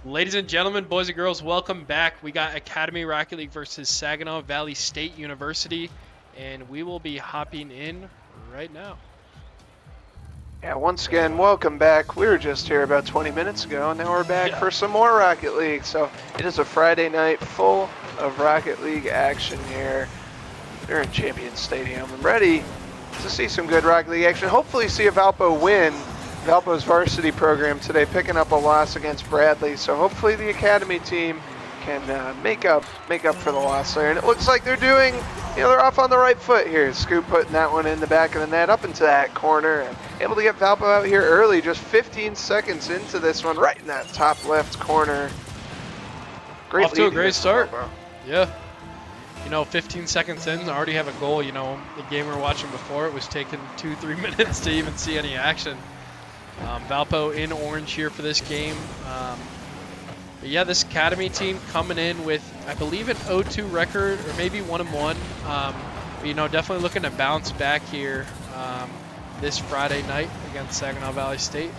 Ladies and gentlemen, boys and girls, welcome back. We got Academy Rocket League versus Saginaw Valley State University, and we will be hopping in right now. Yeah, once again, welcome back. We were just here about 20 minutes ago, and now we're back for some more Rocket League. So it is a Friday night full of Rocket League action here. They're in Champion Stadium. I'm ready to see some good Rocket League action. Hopefully see a Valpo win. Valpo's varsity program today picking up a loss against Bradley. So hopefully the Academy team can make up for the loss there. And it looks like they're doing, they're off on the right foot here. Scoop putting that one in the back of the net up into that corner and able to get Valpo out here early, just 15 seconds into this one, right in that top left corner. Great Off to a lead great start. Valpo. Yeah. 15 seconds in, already have a goal. The game we were watching before, it was taking 2-3 minutes to even see any action. Valpo in orange here for this game. But yeah, this Academy team coming in with, I believe, an 0-2 record or maybe 1-1. Definitely looking to bounce back here this Friday night against Saginaw Valley State.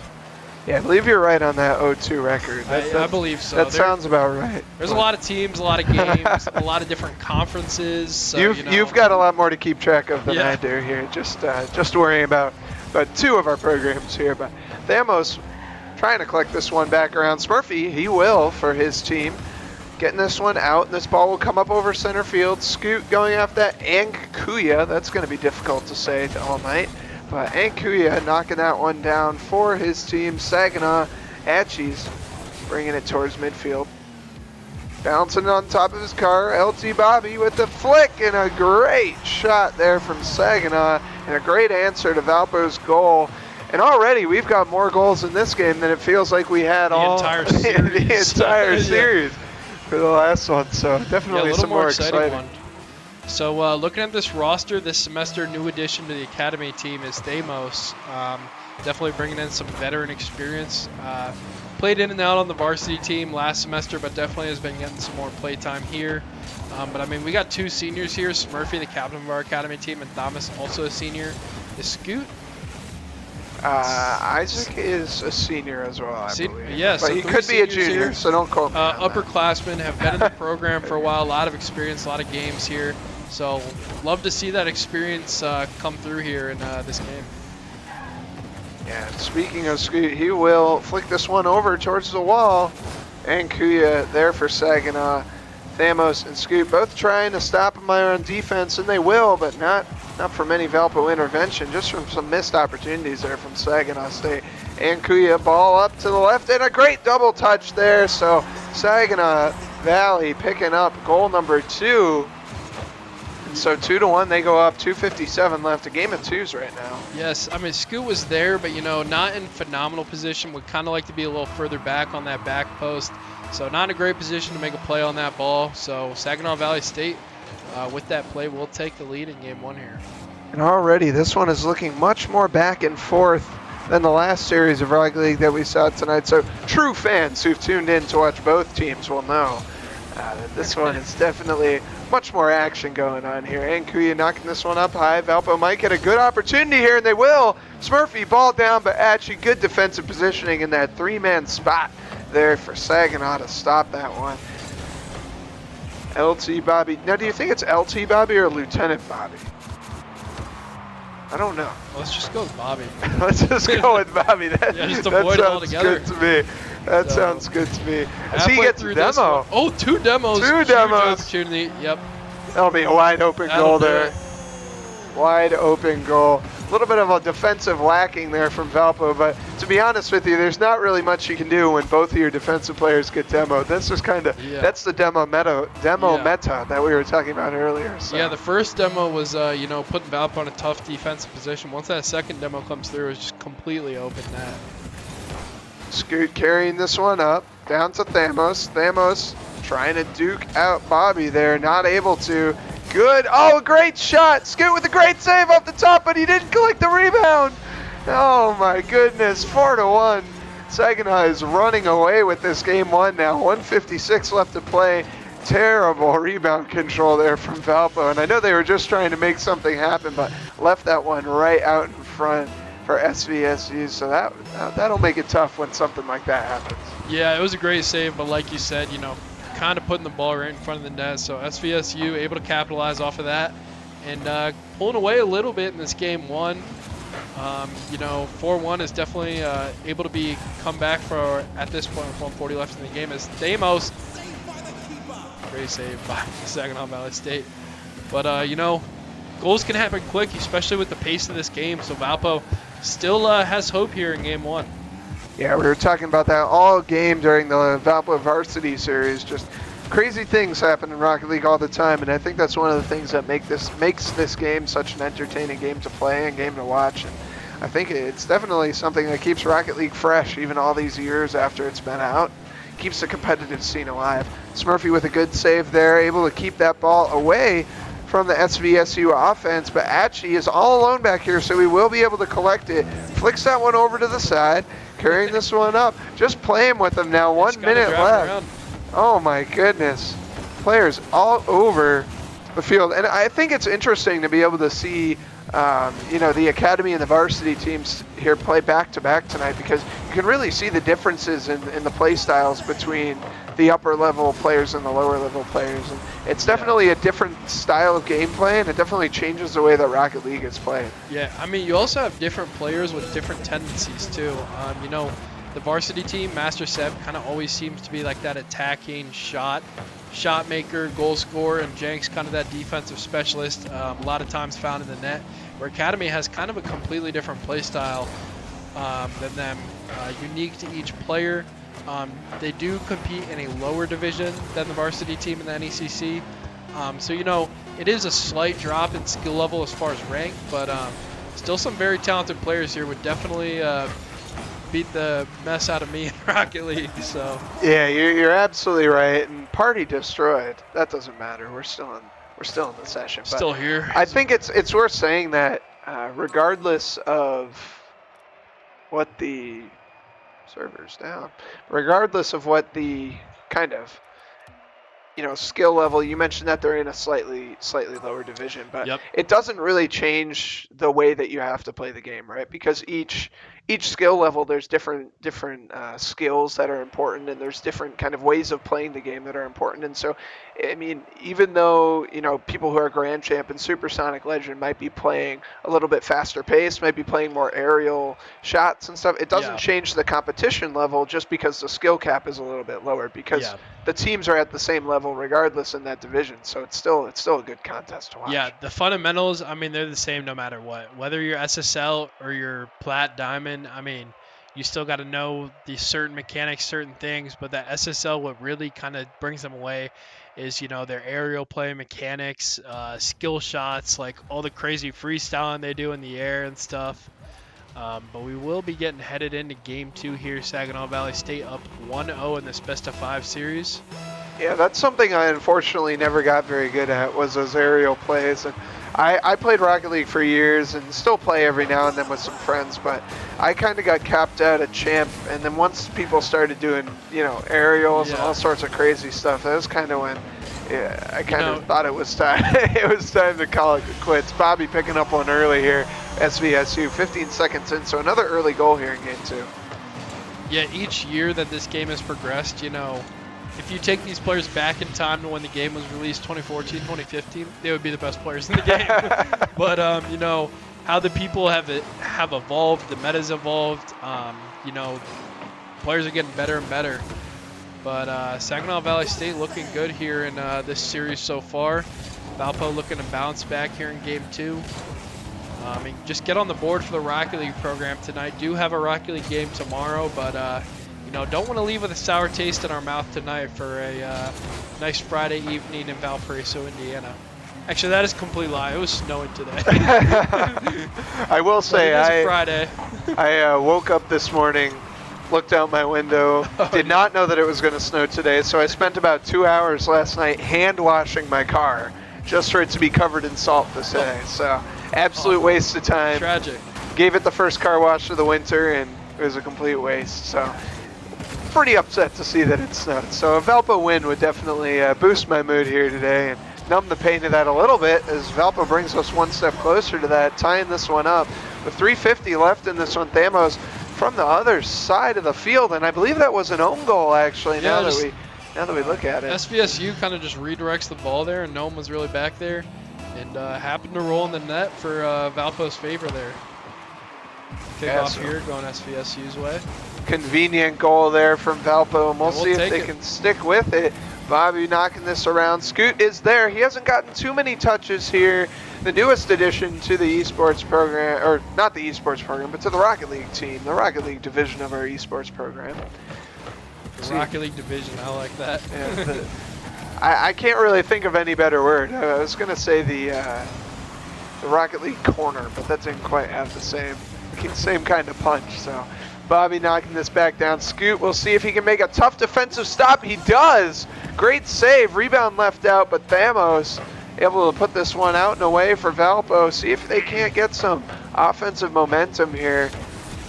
Yeah, I believe you're right on that 0-2 record. I believe so. That sounds about right. There's a lot of teams, a lot of games, a lot of different conferences. So, you've got a lot more to keep track of than I do here. Just worrying about two of our programs here. But Thamos trying to collect this one back around. Smurfy, he will for his team. Getting this one out, and this ball will come up over center field. Scoot going after that. Ankuya, that's going to be difficult to say all night. But Ankuya knocking that one down for his team. Saginaw, Atchie's bringing it towards midfield. Bouncing on top of his car, LT Bobby with the flick and a great shot there from Saginaw and a great answer to Valpo's goal. And already we've got more goals in this game than it feels like we had the entire series for the last one. So definitely some more exciting one. So looking at this roster this semester, new addition to the Academy team is Thamos. Definitely bringing in some veteran experience. Played in and out on the varsity team last semester, but definitely has been getting some more play time here. We got two seniors here, Smurfy, the captain of our Academy team, and Thomas, also a senior. Is Scoot? Isaac is a senior as well, I believe. Yeah, but so he could be a junior, here. So don't quote me on that. Upperclassmen have been in the program for a while, a lot of experience, a lot of games here. So love to see that experience come through here in this game. Yeah, speaking of Scoot, he will flick this one over towards the wall. And Kuya there for Saginaw. Thamos and Scoot both trying to stop him on defense, and they will, but not from any Valpo intervention, just from some missed opportunities there from Saginaw State. And Kuya, ball up to the left, and a great double touch there. So Saginaw Valley picking up goal number 2. So 2-1, they go up. 2:57 left. A game of twos right now. Yes, Scoot was there, but not in phenomenal position. Would kind of like to be a little further back on that back post. So not in a great position to make a play on that ball. So Saginaw Valley State, with that play, will take the lead in game 1 here. And already this one is looking much more back and forth than the last series of Rocket League that we saw tonight. So true fans who've tuned in to watch both teams will know that this one is definitely much more action going on here. And Kuya knocking this one up high. Valpo might get a good opportunity here, and they will. Smurfy ball down, but actually good defensive positioning in that 3-man spot there for Saginaw to stop that one. LT Bobby. Now, do you think it's LT Bobby or Lieutenant Bobby? I don't know. Let's just go with Bobby. Let's just go with Bobby. Just avoid it altogether. Good to me. That sounds good to me. As he gets through demo. Oh, 2 demos. Two demos. Opportunity. Yep. That'll be a wide open goal there. Wide open goal. A little bit of a defensive lacking there from Valpo, but to be honest with you, there's not really much you can do when both of your defensive players get demoed. That's just kind of, that's the demo meta that we were talking about earlier. So. Yeah, the first demo was, putting Valpo in a tough defensive position. Once that second demo comes through, it's just completely open net. Scoot carrying this one up, down to Thamos. Thamos trying to duke out Bobby there, not able to. Good, great shot. Scoot with a great save off the top, but he didn't collect the rebound. Oh my goodness, 4-1. Saginaw is running away with this game 1 now. 1:56 left to play. Terrible rebound control there from Valpo, and I know they were just trying to make something happen, but left that one right out in front. for SVSU, so that'll make it tough when something like that happens. Yeah, it was a great save, but like you said, kind of putting the ball right in front of the net. So SVSU able to capitalize off of that and pulling away a little bit in this game one. 4-1 is definitely able to be come back for at this point with 140 left in the game as Thamos. Great save by Saginaw Valley State. But, goals can happen quick, especially with the pace of this game. So Valpo still has hope here in game one. Yeah, we were talking about that all game during the Valpo Varsity Series. Just crazy things happen in Rocket League all the time, and I think that's one of the things that makes this game such an entertaining game to play and game to watch. And I think it's definitely something that keeps Rocket League fresh even all these years after it's been out. Keeps the competitive scene alive. Smurfy with a good save there, able to keep that ball away from the SVSU offense, but Atchie is all alone back here, so he will be able to collect it. Flicks that one over to the side, carrying this one up. Just playing with him now, 1 minute left. Around. Oh my goodness. Players all over the field. And I think it's interesting to be able to see the academy and the varsity teams here play back-to-back tonight, because you can really see the differences in the play styles between the upper level players and the lower level players. And it's definitely a different style of gameplay, and it definitely changes the way that Rocket League is played. Yeah, I mean, you also have different players with different tendencies too. The varsity team, Master Seb, kind of always seems to be like that attacking shot maker, goal scorer, and Jenks kind of that defensive specialist, a lot of times found in the net, where Academy has kind of a completely different play style than them, unique to each player. They do compete in a lower division than the varsity team in the NECC. So, it is a slight drop in skill level as far as rank, but still some very talented players here would definitely beat the mess out of me in Rocket League. So yeah, you're absolutely right. And party destroyed. That doesn't matter. We're still in the session. But still here. I think it's worth saying that regardless of what the server's down, regardless of what the kind of skill level, you mentioned that they're in a slightly lower division, but it doesn't really change the way that you have to play the game, right? Because each skill level, there's different skills that are important, and there's different kind of ways of playing the game that are important. And so, I mean, even though people who are Grand Champ and Supersonic Legend might be playing a little bit faster pace, might be playing more aerial shots and stuff, it doesn't change the competition level just because the skill cap is a little bit lower, because the teams are at the same level regardless in that division. So it's still a good contest to watch. Yeah, the fundamentals, I mean, they're the same no matter what. Whether you're SSL or you're Plat Diamond, I mean, you still got to know the certain mechanics, certain things, but that SSL, what really kind of brings them away is, their aerial play mechanics, skill shots, like all the crazy freestyling they do in the air and stuff. But we will be getting headed into game 2 here. Saginaw Valley State up 1-0 in this best of 5 series. Yeah, that's something I unfortunately never got very good at, was those aerial plays. And I played Rocket League for years and still play every now and then with some friends, but I kind of got capped out at champ. And then once people started doing, aerials and all sorts of crazy stuff, that was kind of when I kind of thought it was time. It was time to call it quits. Bobby picking up one early here, SVSU, 15 seconds in, so another early goal here in game 2. Yeah, each year that this game has progressed, if you take these players back in time to when the game was released, 2014, 2015, they would be the best players in the game. But, how the people have evolved, the meta's evolved, players are getting better and better. But Saginaw Valley State looking good here in this series so far. Valpo looking to bounce back here in game 2. And just get on the board for the Rocket League program tonight. Do have a Rocket League game tomorrow, but don't want to leave with a sour taste in our mouth tonight for a nice Friday evening in Valparaiso, Indiana. Actually, that is a complete lie. It was snowing today. I will say, Friday. I woke up this morning, looked out my window, did not know that it was going to snow today, so I spent about 2 hours last night hand washing my car just for it to be covered in salt this day. So absolute waste of time. Tragic. Gave it the first car wash of the winter, and it was a complete waste. So pretty upset to see that it snowed. So a Valpo win would definitely boost my mood here today and numb the pain of that a little bit, as Valpo brings us one step closer to that, tying this one up With 3:50 left in this one, Thamos from the other side of the field, and I believe that was an own goal actually. Yeah, now that we look at it, SVSU kind of just redirects the ball there, and no one was really back there, and happened to roll in the net for Valpo's favor there. Kickoff here, going SVSU's way. Convenient goal there from Valpo, and we'll see if they it. can stick with it. Bobby knocking this around. Scoot is there. He hasn't gotten too many touches here. The newest addition to the esports program, or not the esports program, but to the Rocket League team, the Rocket League division of our esports program. The Rocket League division, I like that. Yeah, I can't really think of any better word. I was going to say the Rocket League corner, but that didn't quite have the same kind of punch. So Bobby knocking this back down. Scoot, we'll see if he can make a tough defensive stop. He does. Great save. Rebound left out, but Thamos able to put this one out and away for Valpo. See if they can't get some offensive momentum here.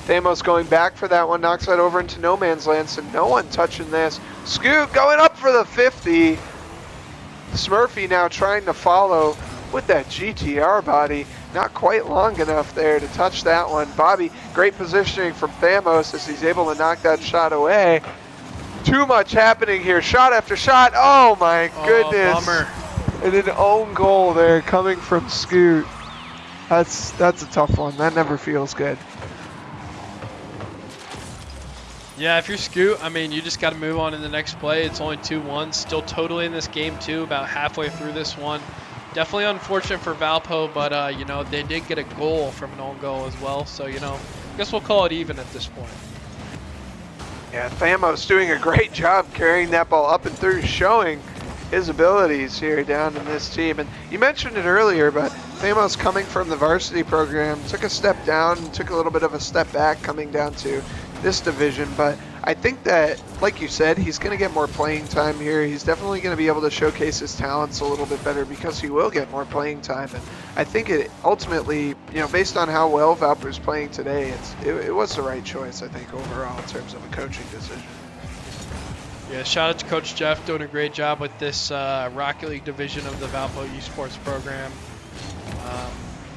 Thamos going back for that one, knocks that over into no man's land, so no one touching this. Scoot going up for the 50. Smurfy now trying to follow with that GTR body. Not quite long enough there to touch that one. Bobby, great positioning from Thamos as he's able to knock that shot away. Too much happening here, shot after shot. Oh my goodness. Bummer. And an own goal there coming from Scoot. That's a tough one. That never feels good. Yeah, if you're Scoot, I mean, you just got to move on in the next play. It's only 2-1, still totally in this game too, about halfway through this one. Definitely unfortunate for Valpo, but you know, they did get a goal from an own goal as well. So, you know, I guess we'll call it even at this point. Yeah, Thamos doing a great job carrying that ball up and through, showing his abilities here down in this team. And you mentioned it earlier, but Thamos coming from the varsity program took a step down, took a little bit of a step back coming down to this division, but I think that, like you said, he's going to get more playing time here. He's definitely going to be able to showcase his talents a little bit better because he will get more playing time. And I think it ultimately, you know, based on how well Valpo's playing today, it was the right choice, I think, overall in terms of a coaching decision. Yeah, shout out to Coach Jeff doing a great job with this Rocket League division of the Valpo esports program.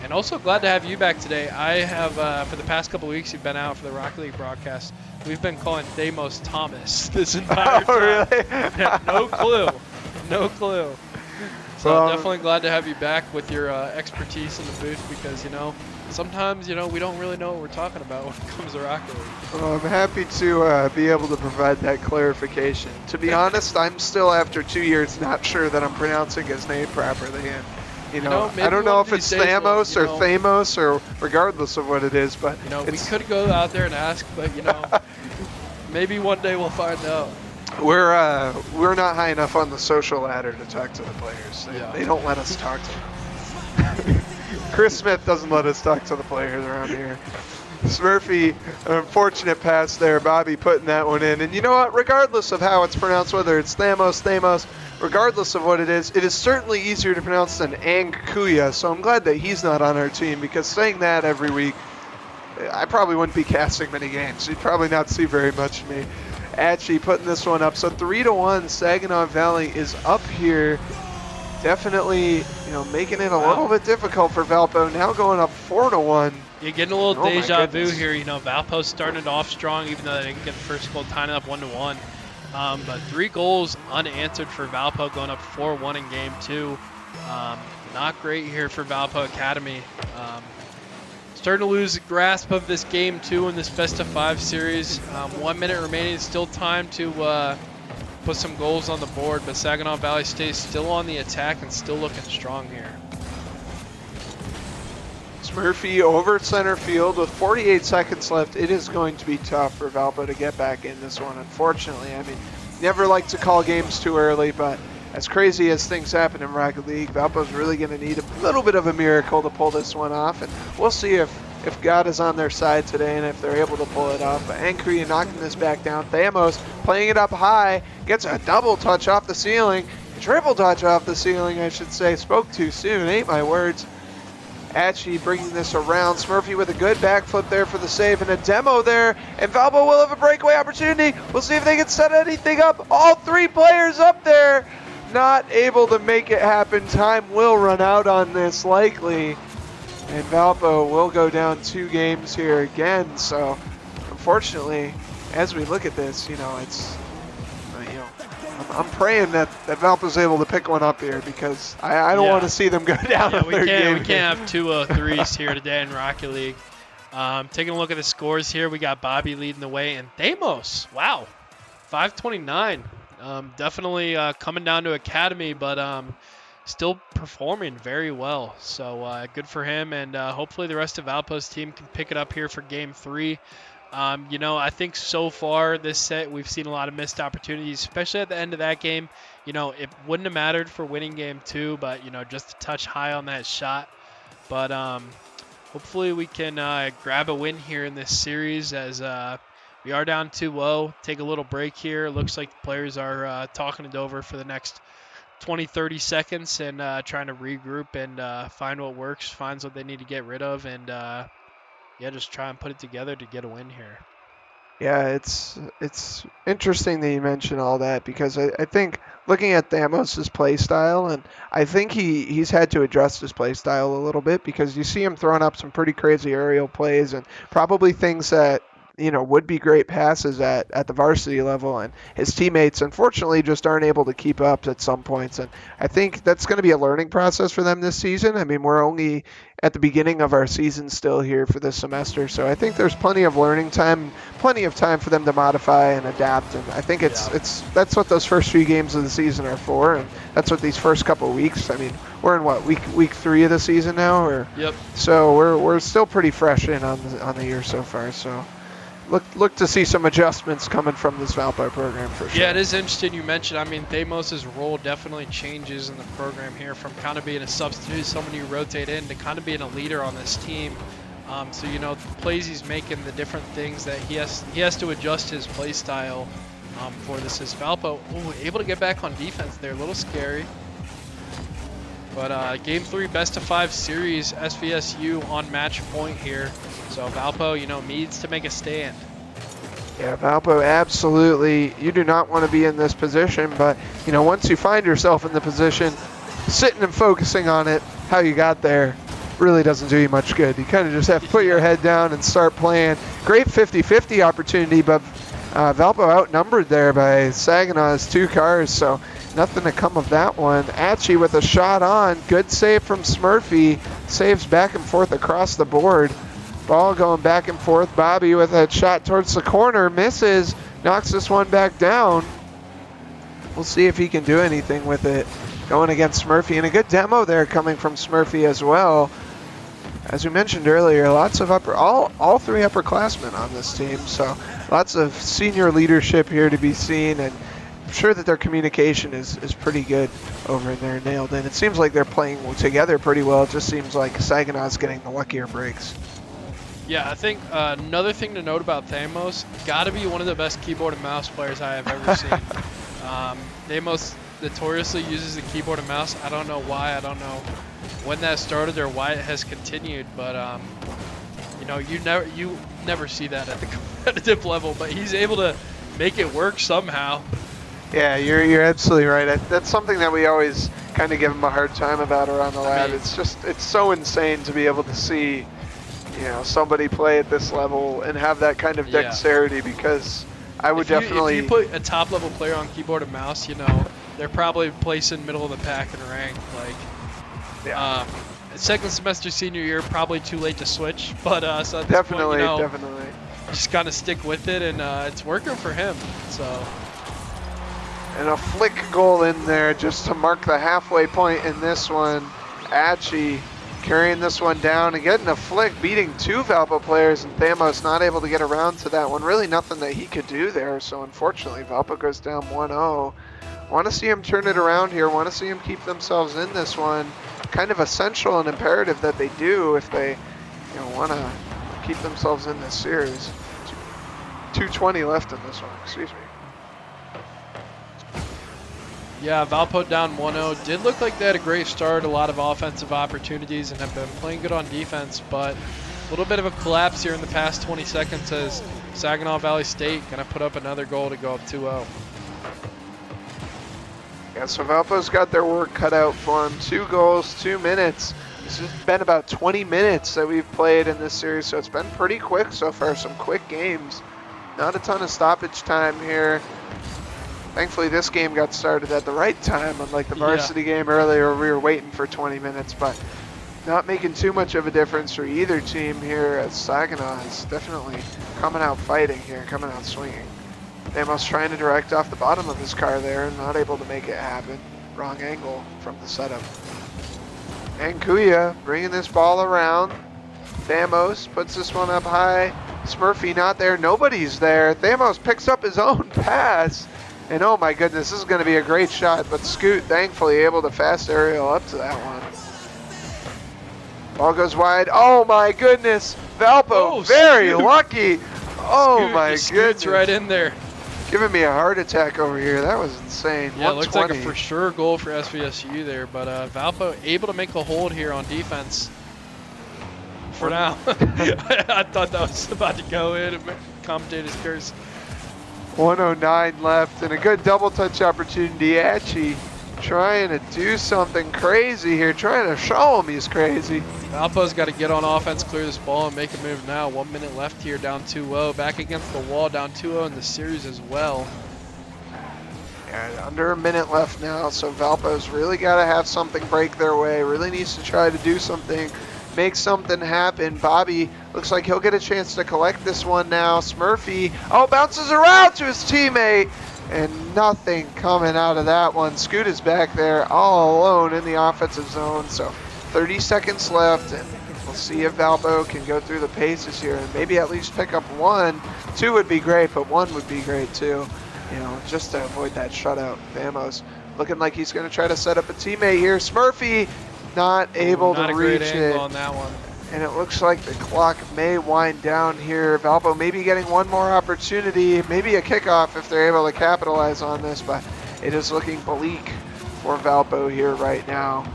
And also glad to have you back today. I have, for the past couple weeks, you've been out for the Rocket League broadcast. We've been calling Thamos Thomas this entire time. Oh, really? Yeah, no clue. No clue. So definitely glad to have you back with your expertise in the booth because, you know, sometimes, you know, we don't really know what we're talking about when it comes to Rocket League. Well, I'm happy to be able to provide that clarification. To be honest, I'm still, after 2 years, not sure that I'm pronouncing his name properly. And you know, I don't know if it's Thamos or Thamos or regardless of what it is, but you know, we could go out there and ask, but you know, maybe one day we'll find out. We're not high enough on the social ladder to talk to the players. They don't let us talk to them. Chris Smith doesn't let us talk to the players around here. Smurfy, an unfortunate pass there. Bobby putting that one in. And you know what? Regardless of how it's pronounced, whether it's Thamos, regardless of what it is certainly easier to pronounce than Angkuya. So I'm glad that he's not on our team because saying that every week, I probably wouldn't be casting many games. You'd probably not see very much of me. Atchie putting this one up. So 3-1, Saginaw Valley is up here. Definitely, you know, making it a little bit difficult for Valpo. Now going up 4-1. You're getting a little deja vu here. You know, Valpo's starting it off strong, even though they didn't get the first goal, tying it up 1-1. But 3 goals unanswered for Valpo, going up 4-1 in game 2. Not great here for Valpo Academy. Starting to lose grasp of this game 2 in this best of 5 series. 1 minute remaining, still time to put some goals on the board, but Saginaw Valley stays still on the attack and still looking strong here. Smurfy over center field with 48 seconds left. It is going to be tough for Valpo to get back in this one, unfortunately. I mean, never like to call games too early, but as crazy as things happen in Rocket League, Valpo's really going to need a little bit of a miracle to pull this one off, and we'll see if God is on their side today and if they're able to pull it off. But Ankri knocking this back down. Thamos playing it up high, gets a double touch off the ceiling, a triple touch off the ceiling, I should say. Spoke too soon, ain't my words. Atchie bringing this around. Smurfy with a good backflip there for the save and a demo there. And Valpo will have a breakaway opportunity. We'll see if they can set anything up. All 3 players up there. Not able to make it happen. Time will run out on this likely. And Valpo will go down 2 games here again. So unfortunately, as we look at this, it's, I'm praying that Valpo's able to pick one up here because I don't want to see them go down on their game. We can't have 2 3s here today in Rocket League. Taking a look at the scores here, we got Bobby leading the way, and Thamos, wow, 529. Definitely coming down to Academy, but still performing very well. So good for him, and hopefully the rest of Valpo's team can pick it up here for Game 3. I think so far this set we've seen a lot of missed opportunities, especially at the end of that game. It wouldn't have mattered for winning Game 2, but, just a touch high on that shot. But hopefully we can grab a win here in this series as we are down 2-0. Take a little break here. Looks like the players are talking it over for the next 20-30 seconds and trying to regroup and find what works, finds what they need to get rid of, and just try and put it together to get a win here. Yeah, it's interesting that you mention all that because I think looking at Thamos' play style, and I think he's had to adjust his play style a little bit because you see him throwing up some pretty crazy aerial plays and probably things that would be great passes at the varsity level, and his teammates unfortunately just aren't able to keep up at some points. And I think that's going to be a learning process for them this season. I mean, we're only at the beginning of our season still here for this semester, so I think there's plenty of learning time, plenty of time for them to modify and adapt. And I think that's what those first few games of the season are for, and that's what these first couple of weeks. I mean, we're in what week 3 of the season now, or yep. So we're still pretty fresh in on the year so far. So. Look to see some adjustments coming from this Valpo program for sure. Yeah, it is interesting you mentioned. I mean, Thamos' role definitely changes in the program here from kind of being a substitute, someone you rotate in, to kind of being a leader on this team. So the plays he's making, the different things that he has to adjust his play style for this. Is Valpo able to get back on defense there? A little scary. But Game 3 best-of-5 series, SVSU on match point here. So Valpo, needs to make a stand. Yeah, Valpo, absolutely. You do not want to be in this position, but, once you find yourself in the position, sitting and focusing on it, how you got there, really doesn't do you much good. You kind of just have to put your head down and start playing. Great 50-50 opportunity, but Valpo outnumbered there by Saginaw's 2 cars, so nothing to come of that one. Atchie with a shot on. Good save from Smurfy. Saves back and forth across the board. Ball going back and forth. Bobby with a shot towards the corner. Misses. Knocks this one back down. We'll see if he can do anything with it. Going against Smurfy. And a good demo there coming from Smurfy as well. As we mentioned earlier, lots of all 3 upperclassmen on this team. So lots of senior leadership here to be seen. And I'm sure that their communication is pretty good over in there, nailed in. It seems like they're playing together pretty well. It just seems like Saginaw's getting the luckier breaks. Yeah, I think another thing to note about Thamos, got to be one of the best keyboard and mouse players I have ever seen. Thamos notoriously uses the keyboard and mouse. I don't know why. I don't know when that started or why it has continued, but you never see that at the competitive level. But he's able to make it work somehow. Yeah, you're absolutely right. That's something that we always kind of give him a hard time about around the lab. It's so insane to be able to see, somebody play at this level and have that kind of dexterity, because I would definitely... If you put a top-level player on keyboard and mouse, they're probably placing middle of the pack in rank. Second semester senior year, probably too late to switch, but so at this definitely, point, definitely. Just gotta stick with it, and it's working for him. So. And a flick goal in there just to mark the halfway point in this one. Atchie carrying this one down and getting a flick, beating 2 Valpo players, and Thamos not able to get around to that one. Really nothing that he could do there, so unfortunately Valpo goes down 1-0. Want to see him turn it around here, want to see him keep themselves in this one. Kind of essential and imperative that they do if they want to keep themselves in this series. 2:20 left in this one, excuse me. Yeah, Valpo down 1-0. Did look like they had a great start, a lot of offensive opportunities, and have been playing good on defense, but a little bit of a collapse here in the past 20 seconds as Saginaw Valley State going to put up another goal to go up 2-0. Yeah, so Valpo's got their work cut out for them. 2 goals, 2 minutes. This has been about 20 minutes that we've played in this series, so it's been pretty quick so far. Some quick games. Not a ton of stoppage time here. Thankfully, this game got started at the right time, unlike the varsity game earlier where we were waiting for 20 minutes, but not making too much of a difference for either team here, as Saginaw is definitely coming out fighting here, coming out swinging. Amos trying to direct off the bottom of his car there, not able to make it happen. Wrong angle from the setup. And Kuya bringing this ball around. Thamos puts this one up high. Smurfy not there, nobody's there. Thamos picks up his own pass. And oh my goodness, this is going to be a great shot, but Scoot thankfully able to fast aerial up to that one. Ball goes wide. Oh my goodness, Valpo very lucky. Oh my goodness. Scoot's right in there. Giving me a heart attack over here. That was insane. Yeah, it looks like a for sure goal for SVSU there, but Valpo able to make a hold here on defense. For now. I thought that was about to go in. Commentator's curse. 109 left and a good double touch opportunity. Achi trying to do something crazy here, trying to show him he's crazy. Valpo's got to get on offense, clear this ball, and make a move now. 1 minute left here, down 2-0. Back against the wall, down 2-0 in the series as well. Yeah, under a minute left now, so Valpo's really got to have something break their way. Really needs to try to do something, make something happen. Bobby looks like he'll get a chance to collect this one now. Smurfy, bounces around to his teammate, and nothing coming out of that one. Scoot is back there all alone in the offensive zone, so 30 seconds left, and we'll see if Valpo can go through the paces here and maybe at least pick up one. 2 would be great, but 1 would be great too, you know, just to avoid that shutout. Thamos looking like he's going to try to set up a teammate here. Smurfy not able to reach it. On that one. And it looks like the clock may wind down here. Valpo maybe getting one more opportunity, maybe a kickoff if they're able to capitalize on this, but it is looking bleak for Valpo here right now.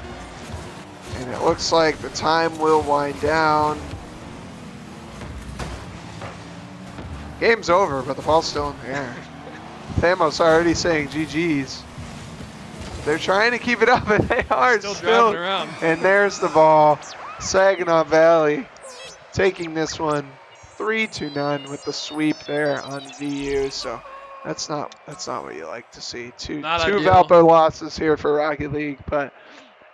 And it looks like the time will wind down. Game's over, but the ball's still in the air. Thamos already saying GG's. They're trying to keep it up, and they are still driving around. And there's the ball. Saginaw Valley taking this one 3-0 with the sweep there on VU. So that's not what you like to see. Two Valpo losses here for Rocket League, but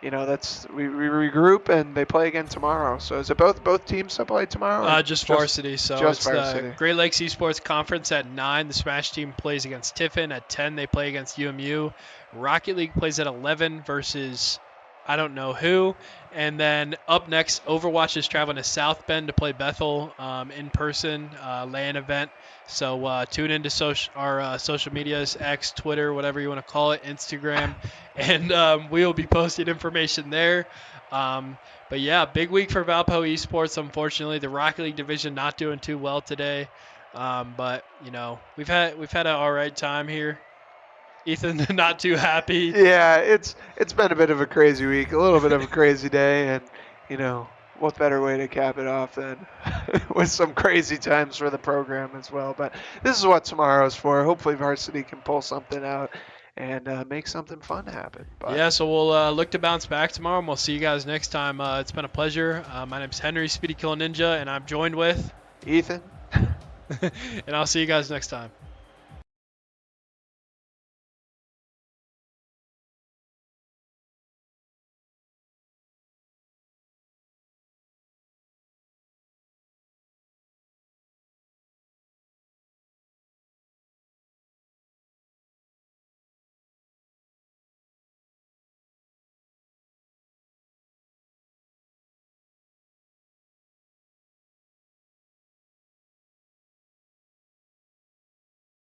you know, we regroup and they play again tomorrow. So is it both teams that play tomorrow? Just varsity. So just it's varsity. The Great Lakes Esports Conference at 9. The Smash team plays against Tiffin. At 10, they play against UMU. Rocket League plays at 11 versus I don't know who. And then up next, Overwatch is traveling to South Bend to play Bethel in person, LAN event. So tune into our social medias, X, Twitter, whatever you want to call it, Instagram. And we will be posting information there. But yeah, big week for Valpo Esports, unfortunately. The Rocket League division not doing too well today. But, you know, we've had an all right time here. Ethan, not too happy. Yeah, it's been a bit of a crazy week, a little bit of a crazy day, and you know, what better way to cap it off than with some crazy times for the program as well. But this is what tomorrow's for. Hopefully varsity can pull something out and make something fun happen. But yeah, so we'll look to bounce back tomorrow, and we'll see you guys next time. It's been a pleasure. My name's Henry, Speedy Killer Ninja, and I'm joined with Ethan. And I'll see you guys next time.